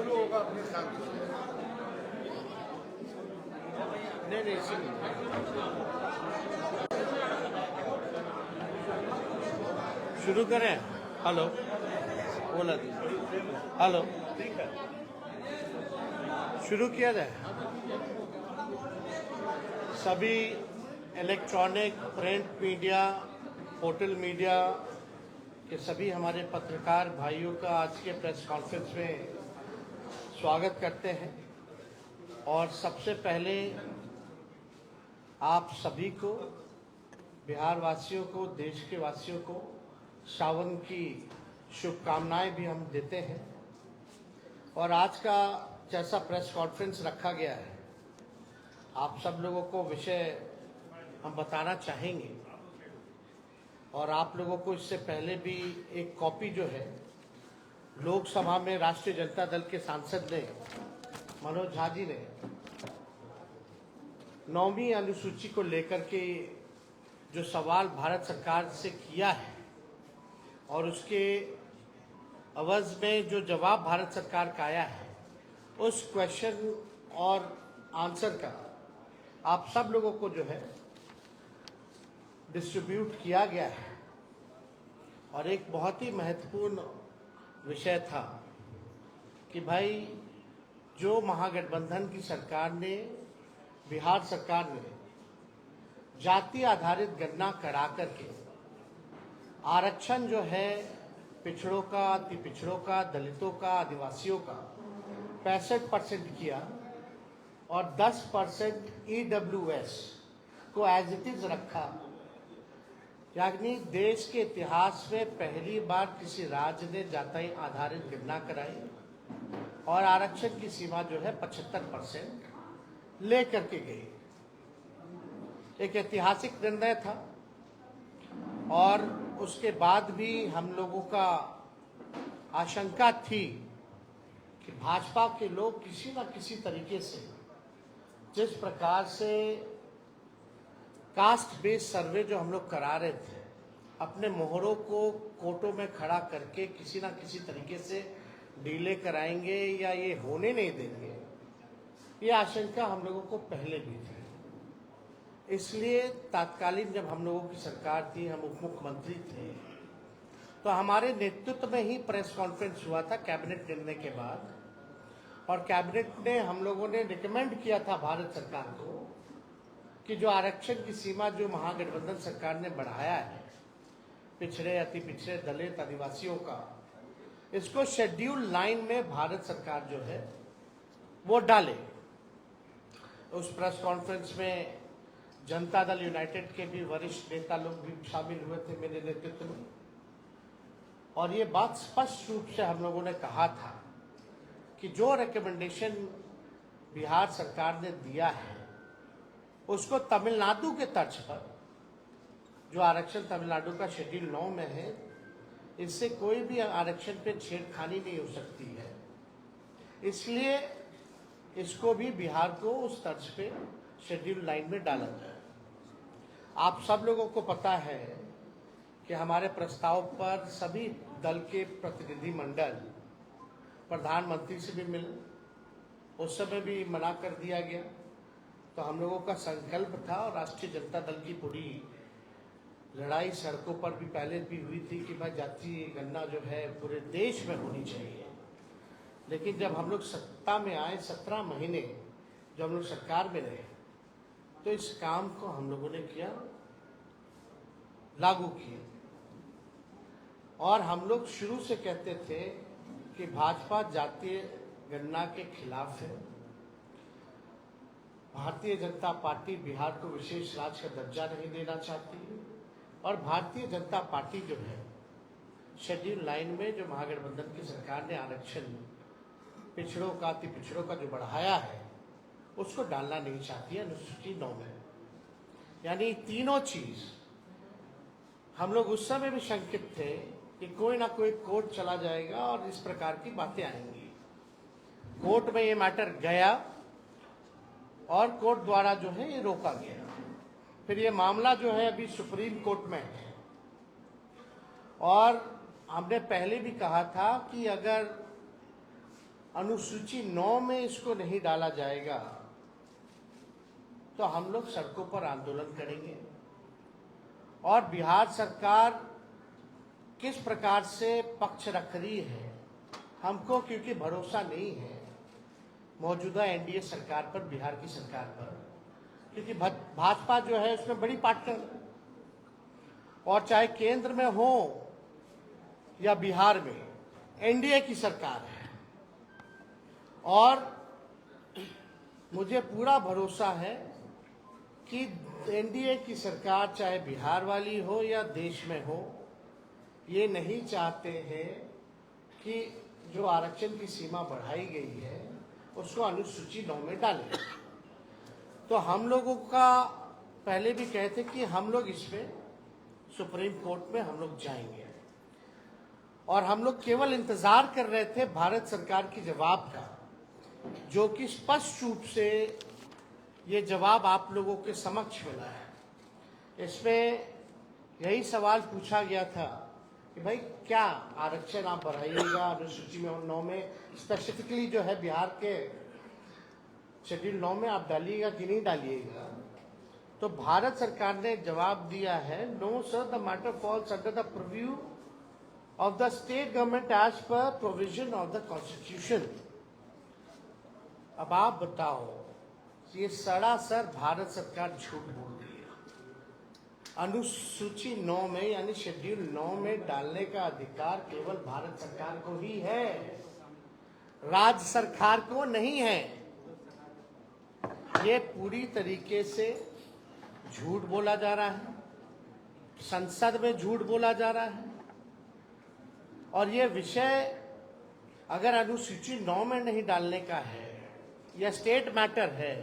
शुरू होगा अपने साथ। नहीं नहीं शुरू करें। हेलो बोला दीजिए। हेलो शुरू किया जाए। सभी electronic print media portal media के सभी हमारे पत्रकार भाइयों का आज के प्रेस कॉन्फ्रेंस में स्वागत करते हैं। और सबसे पहले आप सभी को, बिहार वासियों को, देश के वासियों को सावन की शुभकामनाएं भी हम देते हैं। और आज का जैसा प्रेस कॉन्फ्रेंस रखा गया है, आप सब लोगों को विषय हम बताना चाहेंगे। और आप लोगों को इससे पहले भी एक कॉपी जो है लोकसभा में राष्ट्रीय जनता दल के सांसद ने, मनोज झा जी ने 9वीं अनुसूची को लेकर के जो सवाल भारत सरकार से किया है और उसके अवज में जो जवाब भारत सरकार का आया है, उस क्वेश्चन और आंसर का आप सब लोगों को जो है डिस्ट्रीब्यूट किया गया है। और एक बहुत ही महत्वपूर्ण विषय था कि भाई जो महागठबंधन की सरकार ने, बिहार सरकार ने जाति आधारित गणना करा करके आरक्षण जो है पिछड़ों का, अति पिछड़ों का, दलितों का, आदिवासियों का 65% किया और 10% EWS को एज इट इज रखा। यानी देश के इतिहास में पहली बार किसी राज्य ने जाति आधारित गणना कराई और आरक्षण की सीमा जो है 75% लेकर के गई। एक ऐतिहासिक निर्णय था। और उसके बाद भी हम लोगों का आशंका थी कि भाजपा के लोग किसी न किसी तरीके से, जिस प्रकार से कास्ट बेस्ड सर्वे जो हम लोग करा रहे थे, अपने मोहरों को कोर्टों में खड़ा करके किसी न किसी तरीके से डीले कराएंगे या ये होने नहीं देंगे, ये आशंका हम लोगों को पहले भी थी। इसलिए तत्कालीन जब हम लोगों की सरकार थी, हम उप मुख्यमंत्री थे, तो हमारे नेतृत्व में ही प्रेस कॉन्फ्रेंस हुआ था कैबिनेट निर्णय के बाद। और कैबिनेट ने, हम लोगों ने रिकमेंड किया था भारत सरकार को कि जो आरक्षण की सीमा जो महागठबंधन सरकार ने बढ़ाया है पिछड़े, अति पिछड़े, दलित, आदिवासियों का, इसको शेड्यूल 9 में भारत सरकार जो है वो डाले। उस प्रेस कॉन्फ्रेंस में जनता दल यूनाइटेड के भी वरिष्ठ नेता लोग भी शामिल हुए थे मेरे नेतृत्व में। और ये बात स्पष्ट रूप से हम लोगों ने कहा था कि जो रिकमेंडेशन बिहार सरकार ने दिया है उसको तमिलनाडु के तर्ज पर, जो आरक्षण तमिलनाडु का शेड्यूल 9 में है, इससे कोई भी आरक्षण पे छेड़खानी नहीं हो सकती है। इसलिए इसको भी बिहार को उस तर्ज पे शेड्यूल 9 में डाला जाए। आप सब लोगों को पता है कि हमारे प्रस्ताव पर सभी दल के प्रतिनिधि मंडल प्रधानमंत्री से भी मिले, उस समय भी मना कर दिया गया। तो हम लोगों का संकल्प था और राष्ट्रीय जनता दल की पूरी लड़ाई सड़कों पर भी पहले भी हुई थी कि भाई जातीय गणना जो है पूरे देश में होनी चाहिए। लेकिन जब हम लोग सत्ता में आए, 17 महीने जब हम लोग सरकार में रहे, तो इस काम को हम लोगों ने किया, लागू किया। और हम लोग शुरू से कहते थे कि भाजपा जातीय गणना के खिलाफ है। भारतीय जनता पार्टी बिहार को विशेष राज्य का दर्जा नहीं देना चाहती है। और भारतीय जनता पार्टी जो है शेड्यूल 9 में जो महागठबंधन की सरकार ने आरक्षण पिछड़ों का, अति पिछड़ों का जो बढ़ाया है, उसको डालना नहीं चाहती है अनुसूची 9 में। यानी तीनों चीज हम लोग उस समय भी शंकित थे कि कोई ना कोई कोर्ट चला जाएगा और इस प्रकार की बातें आएंगी। कोर्ट में ये मैटर गया और कोर्ट द्वारा जो है ये रोका गया। फिर ये मामला जो है अभी सुप्रीम कोर्ट में है। और हमने पहले भी कहा था कि अगर अनुसूची 9 में इसको नहीं डाला जाएगा तो हम लोग सड़कों पर आंदोलन करेंगे। और बिहार सरकार किस प्रकार से पक्ष रख रही है हमको, क्योंकि भरोसा नहीं है मौजूदा एनडीए सरकार पर, बिहार की सरकार पर, क्योंकि भाजपा जो है उसमें बड़ी पार्टनर, और चाहे केंद्र में हो या बिहार में एनडीए की सरकार है। और मुझे पूरा भरोसा है कि एनडीए की सरकार चाहे बिहार वाली हो या देश में हो, ये नहीं चाहते हैं कि जो आरक्षण की सीमा बढ़ाई गई है उसको अनुसूची 9 में डालें। तो हम लोगों का पहले भी कहे थे कि हम लोग इसमें सुप्रीम कोर्ट में हम लोग जाएंगे, और हम लोग केवल इंतजार कर रहे थे भारत सरकार की जवाब का, जो कि स्पष्ट रूप से ये जवाब आप लोगों के समक्ष मिला है। इसमें यही सवाल पूछा गया था कि भाई क्या आरक्षण आप बढ़ाइएगा अनुसूची में 9 में, स्पेसिफिकली जो है बिहार के शेड्यूल 9 में आप डालिएगा कि नहीं डालिएगा। तो भारत सरकार ने जवाब दिया है, no sir, the matter falls under the preview of the state government as per provision of the constitution. अब आप बताओ, ये सरासर भारत सरकार झूठ बोल रही है। अनुसूची 9 में यानी शेड्यूल 9 में डालने का अधिकार केवल भारत सरकार को ही है, राज्य सरकार को नहीं है। ये पूरी तरीके से झूठ बोला जा रहा है, संसद में झूठ बोला जा रहा है। और ये विषय अगर अनुसूची 9 में नहीं डालने का है या स्टेट मैटर है,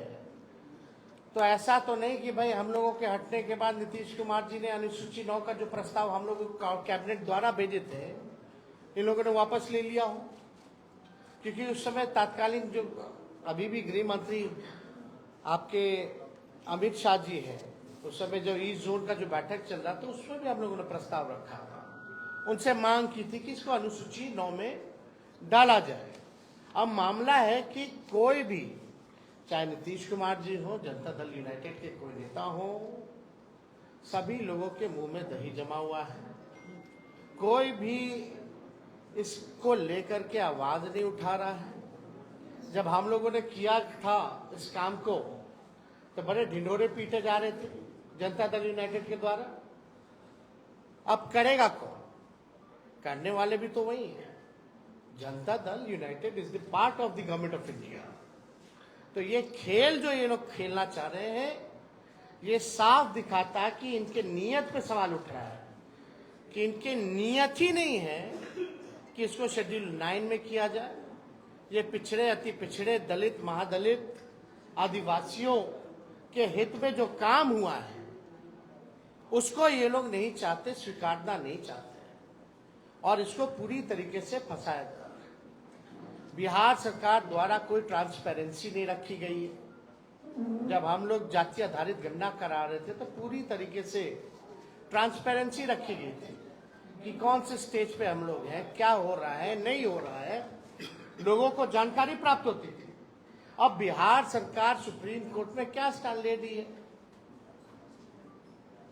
तो ऐसा तो नहीं कि भाई हम लोगों के हटने के बाद नीतीश कुमार जी ने अनुसूची 9 का जो प्रस्ताव हम लोग कैबिनेट द्वारा भेजे थे, इन लोगों ने वापस ले लिया हो। क्योंकि उस समय तत्कालीन जो अभी भी गृह मंत्री आपके अमित शाह जी हैं, उस समय जो ईस्ट जोन का जो बैठक चल रहा था उसमें भी हम लोगों ने प्रस्ताव रखा था, उनसे मांग की थी कि इसको अनुसूची 9 में डाला जाए। अब मामला है कि कोई भी, चाहे नीतीश कुमार जी हो, जनता दल यूनाइटेड के कोई नेता हो, सभी लोगों के मुंह में दही जमा हुआ है। कोई भी इसको लेकर के आवाज नहीं उठा रहा है। जब हम लोगों ने किया था इस काम को तो बड़े ढिंढोरे पीटे जा रहे थे जनता दल यूनाइटेड के द्वारा। अब करेगा कौन? करने वाले भी तो वही है। Janata Dal United is the part of the government of India. तो ये खेल जो ये लोग खेलना चाह रहे हैं, ये साफ दिखाता है कि इनके नियत पे सवाल उठ रहा है, कि इनके नियत ही नहीं है कि इसको शेड्यूल 9 में किया जाए। ये पिछड़े, अति पिछड़े, दलित, महादलित, आदिवासियों के हित में जो काम हुआ है उसको ये लोग नहीं चाहते, स्वीकारना नहीं चाहते, और इसको पूरी तरीके से फंसाया जा रहा है। बिहार सरकार द्वारा कोई ट्रांसपेरेंसी नहीं रखी गई है। जब हम लोग जाति आधारित गणना करा रहे थे तो पूरी तरीके से ट्रांसपेरेंसी रखी गई थी कि कौन से स्टेज पे हम लोग हैं, क्या हो रहा है, नहीं हो रहा है, लोगों को जानकारी प्राप्त होती थी। अब बिहार सरकार सुप्रीम कोर्ट में क्या स्टैंड ले रही है?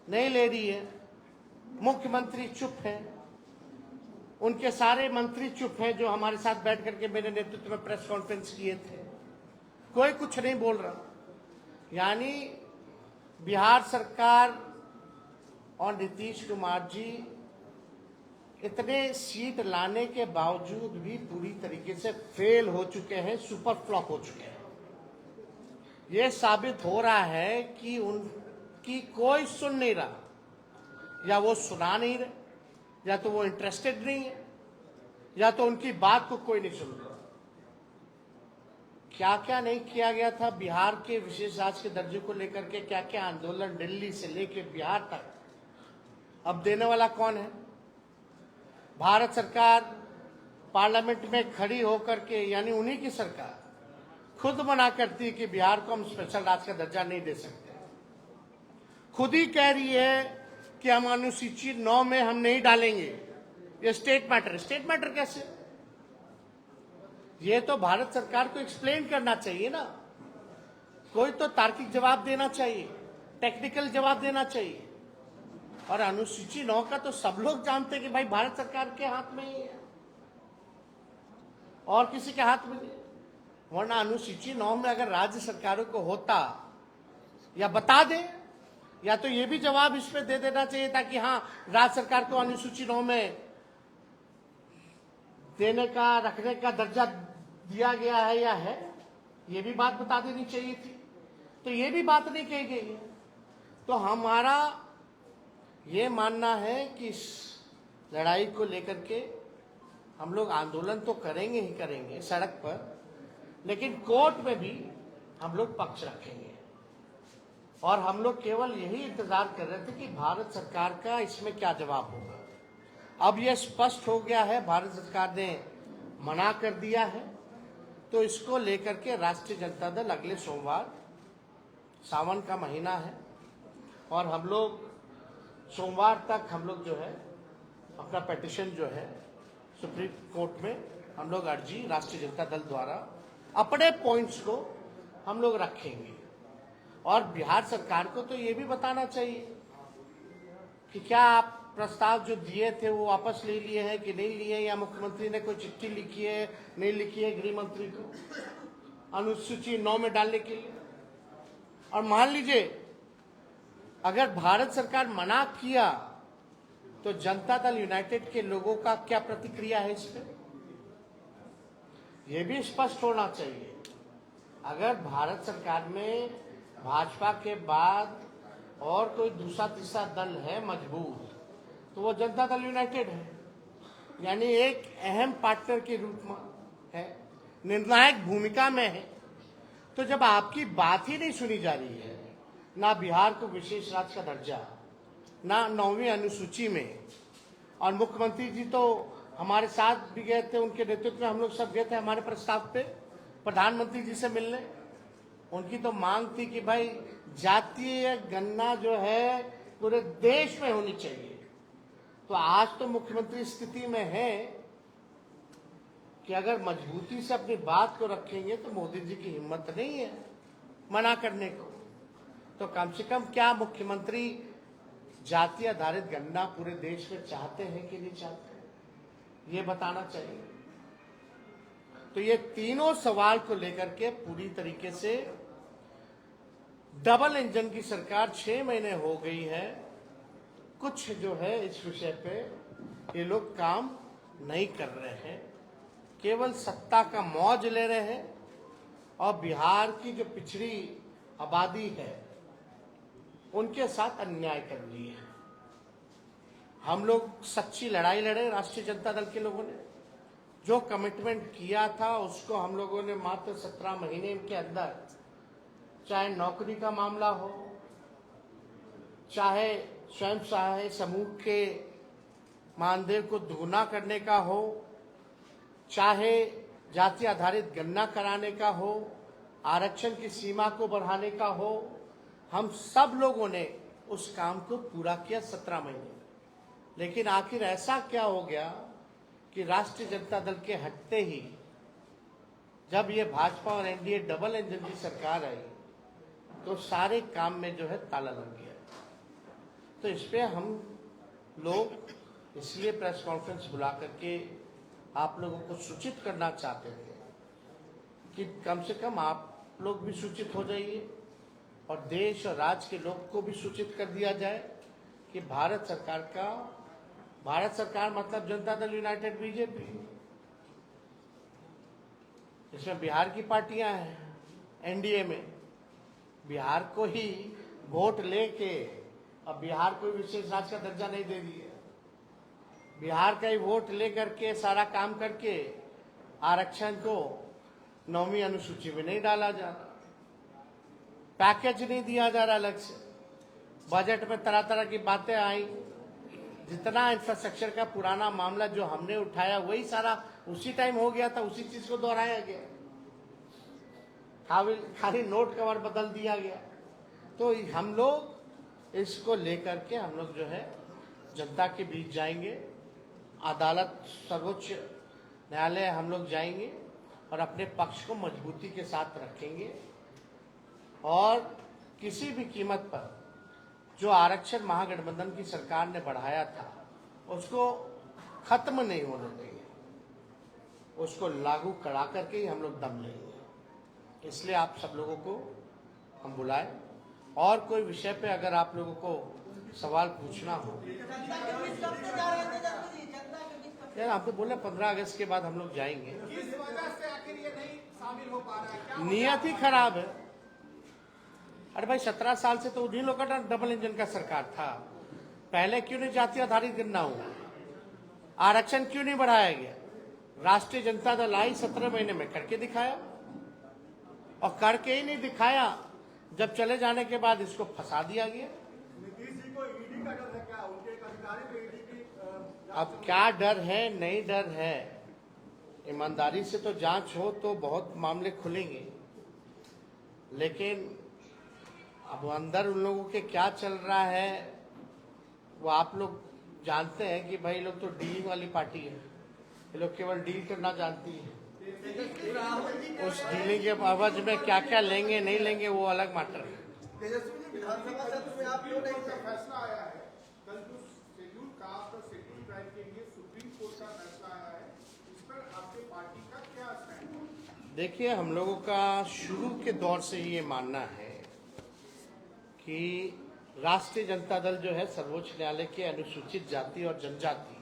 नहीं ले रही है। मुख्यमंत्री चुप है, उनके सारे मंत्री चुप हैं जो हमारे साथ बैठ करके मेरे नेतृत्व में प्रेस कॉन्फ्रेंस किए थे, कोई कुछ नहीं बोल रहा। यानी बिहार सरकार और नीतीश कुमार जी इतने सीट लाने के बावजूद भी पूरी तरीके से फेल हो चुके हैं, सुपर फ्लॉप हो चुके हैं। ये साबित हो रहा है कि उनकी कोई सुन नहीं रहा, या वो सुना नहीं रहे, या तो वो इंटरेस्टेड नहीं है, या तो उनकी बात को कोई नहीं सुन रहा। क्या क्या नहीं किया गया था बिहार के विशेष राज्य के दर्जे को लेकर के, क्या क्या आंदोलन दिल्ली से लेकर बिहार तक। अब देने वाला कौन है? भारत सरकार पार्लियामेंट में खड़ी होकर के, यानी उन्हीं की सरकार खुद मना करती है कि बिहार को हम स्पेशल राज्य का दर्जा नहीं दे सकते। खुद ही कह रही है कि हम अनुसूची 9 में हम नहीं डालेंगे, ये स्टेट मैटर है। स्टेट मैटर कैसे? ये तो भारत सरकार को एक्सप्लेन करना चाहिए ना, कोई तो तार्किक जवाब देना चाहिए, टेक्निकल जवाब देना चाहिए। और अनुसूची 9 का तो सब लोग जानते हैं कि भाई भारत सरकार के हाथ में ही है और किसी के हाथ में नहीं। वरना अनुसूची 9 में अगर राज्य सरकारों को होता या बता दे, या तो ये भी जवाब इसमें दे देना चाहिए था कि हाँ राज्य सरकार को अनुसूची 9 में देने का, रखने का दर्जा दिया गया है या है, ये भी बात बता देनी चाहिए थी। तो ये भी बात नहीं कही गई है। तो हमारा ये मानना है कि इस लड़ाई को लेकर के हम लोग आंदोलन तो करेंगे ही करेंगे सड़क पर, लेकिन कोर्ट में भी हम लोग पक्ष रखेंगे। और हम लोग केवल यही इंतजार कर रहे थे कि भारत सरकार का इसमें क्या जवाब होगा। अब यह स्पष्ट हो गया है, भारत सरकार ने मना कर दिया है, तो इसको लेकर के राष्ट्रीय जनता दल अगले सोमवार, सावन का महीना है और हम लोग सोमवार तक हम लोग जो है अपना पिटीशन जो है सुप्रीम कोर्ट में हम लोग अर्जी राष्ट्रीय जनता दल द्वारा अपने पॉइंट्स को हम लोग रखेंगे। और बिहार सरकार को तो ये भी बताना चाहिए कि क्या आप प्रस्ताव जो दिए थे वो वापस ले लिए हैं कि नहीं लिए, या मुख्यमंत्री ने कोई चिट्ठी लिखी है नहीं लिखी है गृह मंत्री को अनुसूची 9 में डालने के लिए। और मान लीजिए अगर भारत सरकार मना किया तो जनता दल यूनाइटेड के लोगों का क्या प्रतिक्रिया है इस पर, यह भी स्पष्ट होना चाहिए। अगर भारत सरकार में भाजपा के बाद और कोई दूसरा तीसरा दल है मजबूत, तो वो जनता दल यूनाइटेड है, यानी एक अहम पार्टनर के रूप में है, निर्णायक भूमिका में है। तो जब आपकी बात ही नहीं सुनी जा रही है, ना बिहार को विशेष राज्य का दर्जा, ना 9वीं अनुसूची में, और मुख्यमंत्री जी तो हमारे साथ भी गए थे, उनके नेतृत्व में हम लोग सब गए थे हमारे प्रस्ताव पे प्रधानमंत्री जी से मिलने। उनकी तो मांग थी कि भाई जातीय गणना जो है पूरे देश में होनी चाहिए। तो आज तो मुख्यमंत्री स्थिति में है कि अगर मजबूती से अपनी बात को रखेंगे तो मोदी जी की हिम्मत नहीं है मना करने को। तो कम से कम क्या मुख्यमंत्री जाति आधारित गणना पूरे देश में चाहते हैं कि नहीं चाहते, ये बताना चाहिए। तो ये तीनों सवाल को लेकर के पूरी तरीके से डबल इंजन की सरकार 6 महीने हो गई है, कुछ जो है इस विषय पे ये लोग काम नहीं कर रहे हैं, केवल सत्ता का मौज ले रहे हैं और बिहार की जो पिछड़ी आबादी है उनके साथ अन्याय कर रही है। हम लोग सच्ची लड़ाई लड़े, राष्ट्रीय जनता दल के लोगों ने जो कमिटमेंट किया था उसको हम लोगों ने मात्र 17 महीने के अंदर, चाहे नौकरी का मामला हो, चाहे स्वयं सहायता समूह के मानदेय को दुगुना करने का हो, चाहे जाति आधारित गणना कराने का हो, आरक्षण की सीमा को बढ़ाने का हो, हम सब लोगों ने उस काम को पूरा किया 17 महीने। लेकिन आखिर ऐसा क्या हो गया कि राष्ट्रीय जनता दल के हटते ही जब ये भाजपा और एनडीए डबल इंजन की सरकार आई तो सारे काम में जो है ताला लग गया। तो इस पे हम लोग इसलिए प्रेस कॉन्फ्रेंस बुला करके आप लोगों को सूचित करना चाहते थे कि कम से कम आप लोग भी सूचित हो जाइए और देश और राज्य के लोग को भी सूचित कर दिया जाए कि भारत सरकार मतलब जनता दल यूनाइटेड बीजेपी, इसमें बिहार की पार्टियां हैं एनडीए में, बिहार को ही वोट लेके अब बिहार को विशेष राज्य का दर्जा नहीं दे दिया, बिहार का ही वोट लेकर के सारा काम करके आरक्षण को 9वीं अनुसूची में नहीं डाला जा रहा, पैकेज नहीं दिया जा रहा अलग से, बजट में तरह तरह की बातें आई, जितना इंफ्रास्ट्रक्चर का पुराना मामला जो हमने उठाया वही सारा उसी टाइम हो गया था, उसी चीज को दोहराया गया, खाली नोट कवर बदल दिया गया। तो हम लोग इसको लेकर के हम लोग जो है जनता के बीच जाएंगे, अदालत सर्वोच्च न्यायालय हम लोग जाएंगे और अपने पक्ष को मजबूती के साथ रखेंगे और किसी भी कीमत पर जो आरक्षण महागठबंधन की सरकार ने बढ़ाया था उसको खत्म नहीं होने देंगे, उसको लागू करा करके ही हम लोग दम लेंगे। इसलिए आप सब लोगों को हम बुलाए और कोई विषय पे अगर आप लोगों को सवाल पूछना हो, यार आप तो बोले 15 अगस्त के बाद हम लोग जाएंगे। किस वजह से आखिर ये नहीं शामिल हो पा रहा है? क्या नियत ही खराब है। अरे भाई 17 साल से तो उन्हीं लोगों का डबल इंजन का सरकार था। पहले क्यों नहीं जाति आधारित गिनना हुआ? आरक्षण क्यों नहीं बढ़ाया गया? राष्ट्रीय जनता दल आई 17 महीने में करके दिखाया, और करके ही नहीं दिखाया, जब चले जाने के बाद इसको फंसा दिया गया। नीतीश जी को ईडी का डर है क्या? उनके एक अधिकारी पे ईडी की अब क्या डर है, नहीं डर है, ईमानदारी से तो जांच हो तो बहुत मामले खुलेंगे, लेकिन अब अंदर उन लोगों के क्या चल रहा है वो आप लोग जानते हैं कि भाई लोग तो डीलिंग वाली पार्टी है, ये लोग केवल डील करना जानती है। उस डीलिंग के बाबत में क्या क्या लेंगे नहीं लेंगे वो अलग मैटर है। तेजस्वी जी, विधानसभा सत्र में आप क्यों नहीं? फैसला आया है कल जो शेड्यूल कास्ट और शेड्यूल ट्राइब के लिए सुप्रीम कोर्ट का फैसला आया है, इस पर आपके पार्टी का क्या स्टैंड है? देखिए, हम लोगों का शुरू के दौर से ये मानना है कि राष्ट्रीय जनता दल जो है सर्वोच्च न्यायालय के अनुसूचित जाति और जनजाति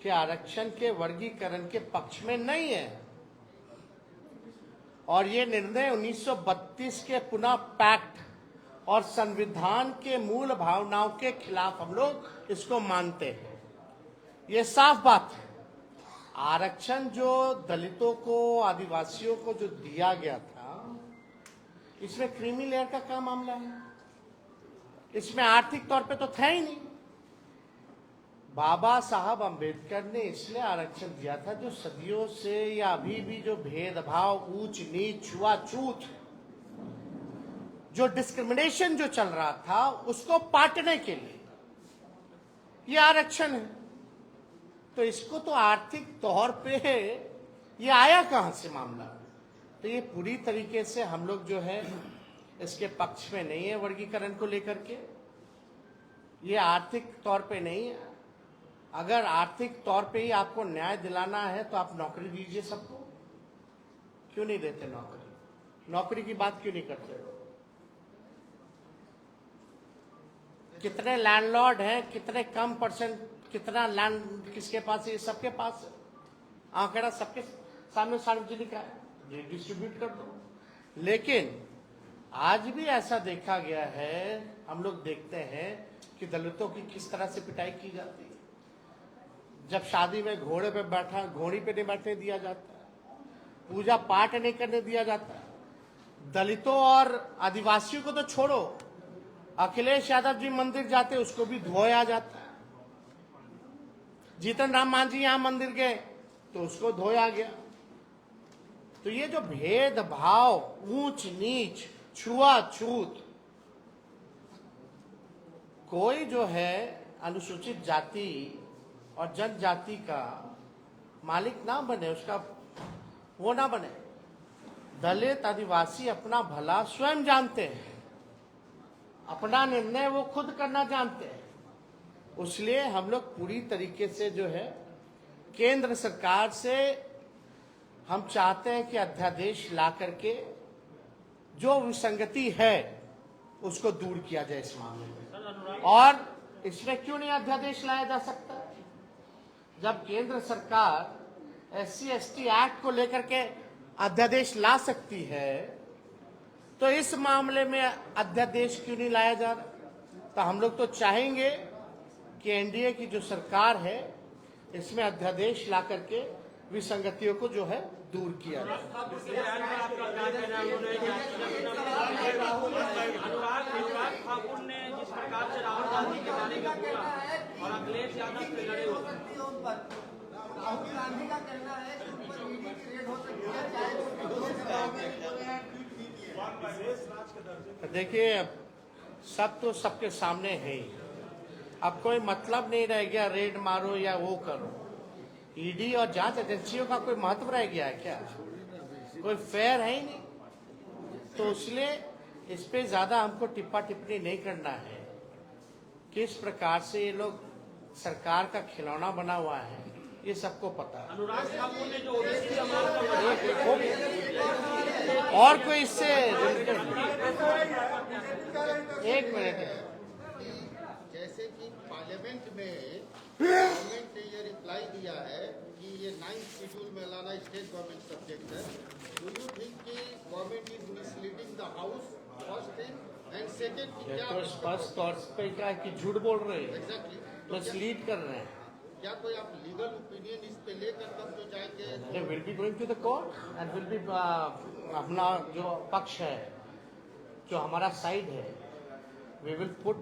के आरक्षण के वर्गीकरण के पक्ष में नहीं है, और ये निर्णय 1932 के पुनः पैक्ट और संविधान के मूल भावनाओं के खिलाफ हम लोग इसको मानते हैं। ये साफ बात है। आरक्षण जो दलितों को, आदिवासियों को जो दिया गया था, इसमें क्रीमी लेयर का क्या मामला है? इसमें आर्थिक तौर पे तो था ही नहीं। बाबा साहब अंबेडकर ने इसलिए आरक्षण दिया था जो सदियों से या अभी भी जो भेदभाव, ऊंच नीच, छुआछूत, जो डिस्क्रिमिनेशन जो चल रहा था उसको पाटने के लिए ये आरक्षण है। तो इसको तो आर्थिक तौर पे ये आया कहां से मामला? तो ये पूरी तरीके से हम लोग जो है इसके पक्ष में नहीं है। वर्गीकरण को लेकर के ये आर्थिक तौर पे नहीं है। अगर आर्थिक तौर पे ही आपको न्याय दिलाना है तो आप नौकरी दीजिए सबको। क्यों नहीं देते नौकरी? नौकरी की बात क्यों नहीं करते? कितने लैंडलॉर्ड हैं, कितने कम परसेंट, कितना लैंड किसके पास है? ये सबके पास है। आंकड़ा सबके सामने सार्वजनिक है, ये डिस्ट्रीब्यूट कर दो। लेकिन आज भी ऐसा देखा गया है, हम लोग देखते हैं कि दलितों की किस तरह से पिटाई की जाती है। जब शादी में घोड़ी पे नहीं बैठने दिया जाता, पूजा पाठ नहीं करने दिया जाता, दलितों और आदिवासियों को तो छोड़ो, अखिलेश यादव जी मंदिर जाते उसको भी धोया जाता है। जीतन राम मांझी यहां मंदिर गए तो उसको धोया गया। तो ये जो भेदभाव, ऊंच नीच, छुआछूत, कोई जो है अनुसूचित जाति और जनजाति का मालिक ना बने, उसका वो ना बने। दलित, आदिवासी अपना भला स्वयं जानते हैं, अपना निर्णय वो खुद करना जानते हैं। इसलिए हम लोग पूरी तरीके से जो है केंद्र सरकार से हम चाहते हैं कि अध्यादेश ला करके जो विसंगति है उसको दूर किया जाए इस मामले में। और इसमें क्यों नहीं अध्यादेश लाया जा सकता? जब केंद्र सरकार SC/ST एक्ट को लेकर के अध्यादेश ला सकती है तो इस मामले में अध्यादेश क्यों नहीं लाया जा रहा? तो हम लोग तो चाहेंगे कि एनडीए की जो सरकार है इसमें अध्यादेश ला करके विसंगतियों को जो है दूर किया जाए। अनुराग ठाकुर ने जिस प्रकार से राहुल गांधी के बारे में बोला और अखिलेश यादव पे लड़े हो, राहुल गांधी का कहना है कि ऊपर ईडी की रेड हो सकती है। देखिए, सब तो सबके सामने है ही। अब कोई मतलब नहीं रह गया रेड मारो या वो करो। ईडी और जांच एजेंसियों का कोई महत्व रह गया है क्या? कोई फेयर है ही नहीं। तो इसलिए इस पे ज्यादा हमको टिप्पा टिप्पणी नहीं करना है। किस प्रकार से ये लोग सरकार का खिलौना बना हुआ है ये सबको पता है। अनुराग ठाकुर ने जो ओबीसी समाज का और कोई इससे एक मिनट, जैसे कि पार्लियामेंट में गवर्नमेंट ने ये रिप्लाई दिया है कि ये 9th शेड्यूल में लाना स्टेट गवर्नमेंट सब्जेक्ट है। डू यू थिंक कि government is misleading the house, first thing, and second कि क्या तो स्पष्ट तौर पे क्या है कि झूठ बोल रहे हैं, एग्जैक्टली मिसलीड कर रहे हैं। क्या कोई आप लीगल ओपिनियन इस पे लेकर तब तो जाएंगे? Will be going to the court and will be अपना जो पक्ष है, जो हमारा साइड है, we will put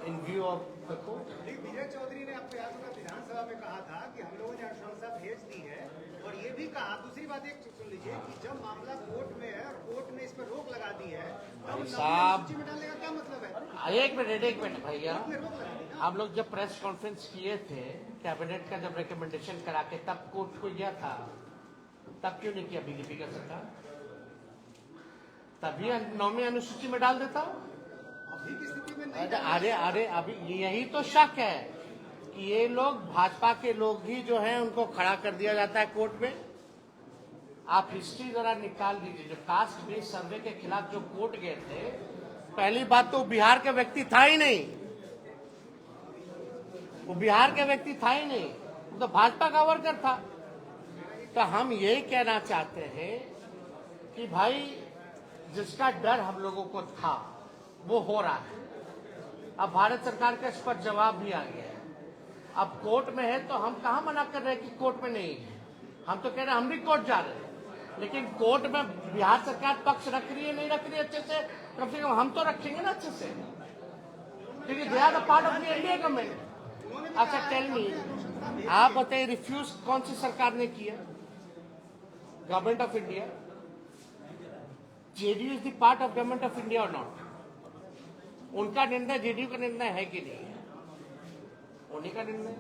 in view of the court. Vijay Chaudhary ने आपको याद होगा विधानसभा में कहा था कि हम लोगों ने अनुशंसा भेज दी है, और ये भी कहा, दूसरी बात एक सुन लीजिए कि जब मामला कोर्ट में है और कोर्ट ने इस पर रोक लगा दी है, तब साहब सूची में डालने का क्या मतलब है? एक मिनट भैया, रोक लगा दी ना। हम लोग जब प्रेस कॉन्फ्रेंस किए थे कैबिनेट का, जब रिकमेंडेशन करा के तब कोर्ट को गया था, तब क्यों नहीं किया बीजेपी का सरकार? तभी 9वीं अनुसूची में डाल देता। अभी की स्थिति में नहीं। अरे अभी यही तो शक है कि ये लोग भाजपा के लोग ही जो हैं उनको खड़ा कर दिया जाता है कोर्ट में। आप हिस्ट्री जरा निकाल दीजिए, जो कास्ट बेस्ड सर्वे के खिलाफ जो कोर्ट गए थे, पहली बात तो बिहार का व्यक्ति था ही नहीं, वो बिहार का व्यक्ति था ही नहीं, वो तो भाजपा का वर्कर था। तो हम यही कहना चाहते हैं कि भाई जिसका डर हम लोगों को था वो हो रहा है। अब भारत सरकार का इस पर जवाब भी आ गया है। अब कोर्ट में है तो हम कहाँ मना कर रहे हैं कि कोर्ट में नहीं है, हम तो कह रहे हैं हम भी कोर्ट जा रहे हैं, लेकिन कोर्ट में बिहार सरकार पक्ष रख रही है नहीं रख रही है अच्छे से, कम से कम हम तो रखेंगे ना अच्छे से, क्योंकि they are the part of the India government. अच्छा टेल मी, आप बताइए रिफ्यूज कौन सी सरकार ने किया? Government of India. JDU is the part of government of India or not? उनका निर्णय जेडीयू का निर्णय है कि नहीं है? उन्हीं का निर्णय।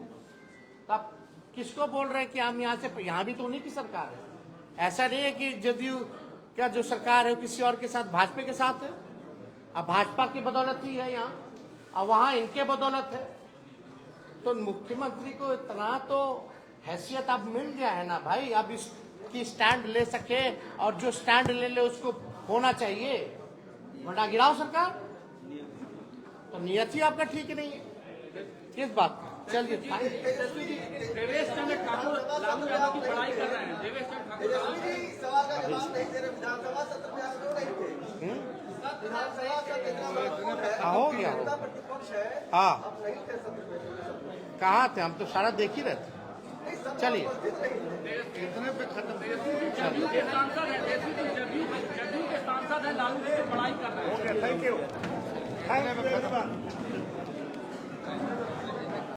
तब किसको बोल रहे हैं कि हम यहाँ से, यहाँ भी तो उन्हीं की सरकार है। ऐसा नहीं है कि जेडीयू क्या जो सरकार है वो किसी और के साथ, भाजपा के साथ है। अब भाजपा की बदौलत ही है यहाँ, और वहां इनके बदौलत है। तो मुख्यमंत्री को इतना तो हैसियत अब मिल गया है ना भाई, अब इसकी स्टैंड ले सके, और जो स्टैंड ले उसको होना चाहिए, वरना गिराओ सरकार। तो नियत ही आपका ठीक नहीं है किस बात का। चलिए देवेश चंद्र ठाकुर लालू यादव की बड़ाई कर रहे हैं। देवेश चंद्र ठाकुर सवाल का जवाब नहीं दे रहे। विधानसभा सत्र में आप क्यों नहीं थे? विधानसभा सत्र इतना महत्वपूर्ण है, हो गया जनता प्रतिपक्ष है, हाँ, आप नहीं थे सत्र में। कहाँ थे? हम तो सारा देख ही रहे थे। चलिए कितने पे खत्म? जदयू के सांसद हैं, जदयू के सांसद हैं, लालू की बड़ाई कर रहे हैं। Thank you.